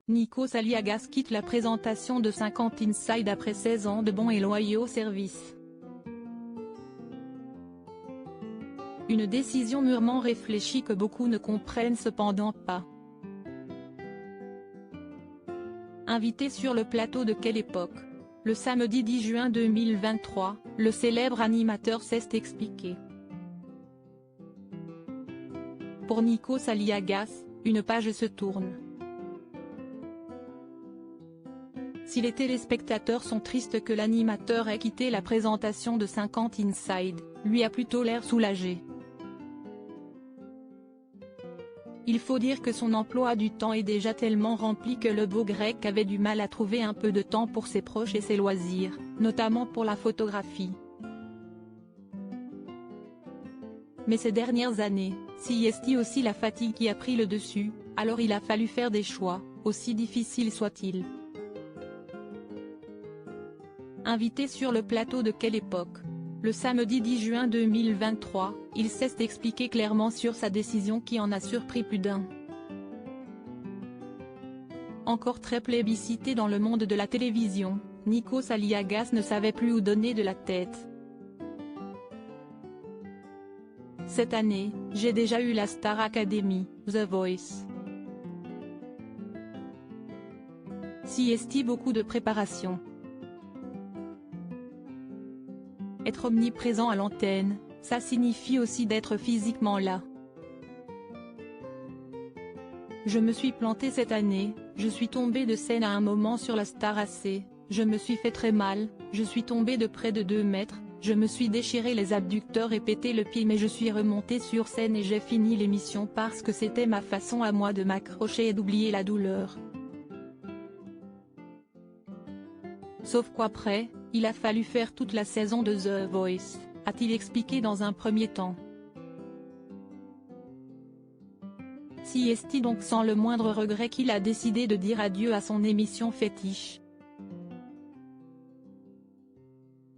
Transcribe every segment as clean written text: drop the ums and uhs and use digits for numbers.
Nikos Aliagas quitte la présentation de 50 Inside après 16 ans de bons et loyaux services. Une décision mûrement réfléchie que beaucoup ne comprennent cependant pas. Invité sur le plateau de Quelle époque ? Le samedi 10 juin 2023, le célèbre animateur s'est expliqué. Pour Nikos Aliagas, une page se tourne. Si les téléspectateurs sont tristes que l'animateur ait quitté la présentation de 50 Inside, lui a plutôt l'air soulagé. Il faut dire que son emploi du temps est déjà tellement rempli que le beau grec avait du mal à trouver un peu de temps pour ses proches et ses loisirs, notamment pour la photographie. Mais ces dernières années, c'est aussi la fatigue qui a pris le dessus, alors il a fallu faire des choix, aussi difficiles soient-ils. Invité sur le plateau de Quelle époque ? Le samedi 10 juin 2023, il s'est expliqué clairement sur sa décision qui en a surpris plus d'un. Encore très plébiscité dans le monde de la télévision, Nikos Aliagas ne savait plus où donner de la tête. Cette année, j'ai déjà eu la Star Academy, The Voice. Beaucoup de préparation. Être omniprésent à l'antenne, ça signifie aussi d'être physiquement là. Je me suis planté cette année, je suis tombé de scène à un moment sur la Star AC, je me suis fait très mal, je suis tombé de près de 2 mètres, je me suis déchiré les abducteurs et pété le pied mais je suis remonté sur scène et j'ai fini l'émission parce que c'était ma façon à moi de m'accrocher et d'oublier la douleur. Sauf qu'après, il a fallu faire toute la saison de The Voice, a-t-il expliqué dans un premier temps. C'est donc sans le moindre regret qu'il a décidé de dire adieu à son émission fétiche.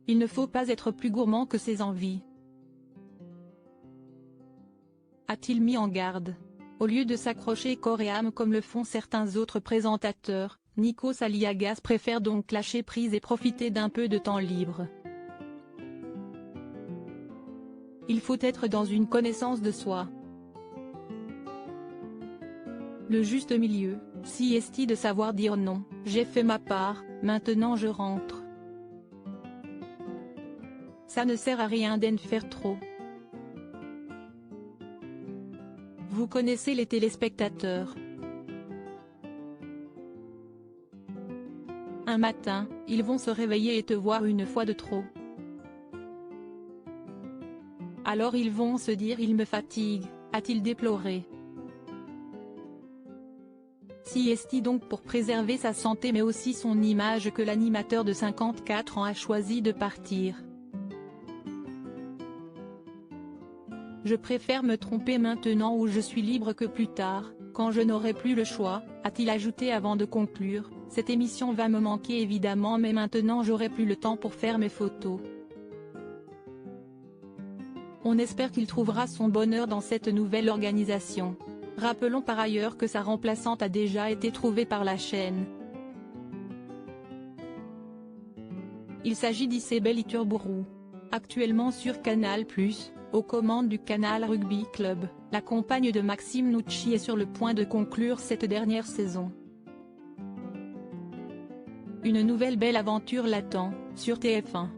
Il ne faut pas être plus gourmand que ses envies, a-t-il mis en garde. Au lieu de s'accrocher corps et âme comme le font certains autres présentateurs, Nikos Aliagas préfère donc lâcher prise et profiter d'un peu de temps libre. Il faut être dans une connaissance de soi. Le juste milieu, de savoir dire non, j'ai fait ma part, maintenant je rentre. Ça ne sert à rien d'en faire trop. Vous connaissez les téléspectateurs. Un matin, ils vont se réveiller et te voir une fois de trop. Alors ils vont se dire il me fatigue, a-t-il déploré. Donc pour préserver sa santé mais aussi son image que l'animateur de 54 ans a choisi de partir. Je préfère me tromper maintenant où je suis libre que plus tard, quand je n'aurai plus le choix, a-t-il ajouté avant de conclure, cette émission va me manquer évidemment mais maintenant j'aurai plus le temps pour faire mes photos. On espère qu'il trouvera son bonheur dans cette nouvelle organisation. Rappelons par ailleurs que sa remplaçante a déjà été trouvée par la chaîne. Il s'agit d'Isabelle Iturburu. Actuellement sur Canal+, aux commandes du Canal Rugby Club, la compagne de Maxime Nucci est sur le point de conclure cette dernière saison. Une nouvelle belle aventure l'attend, sur TF1.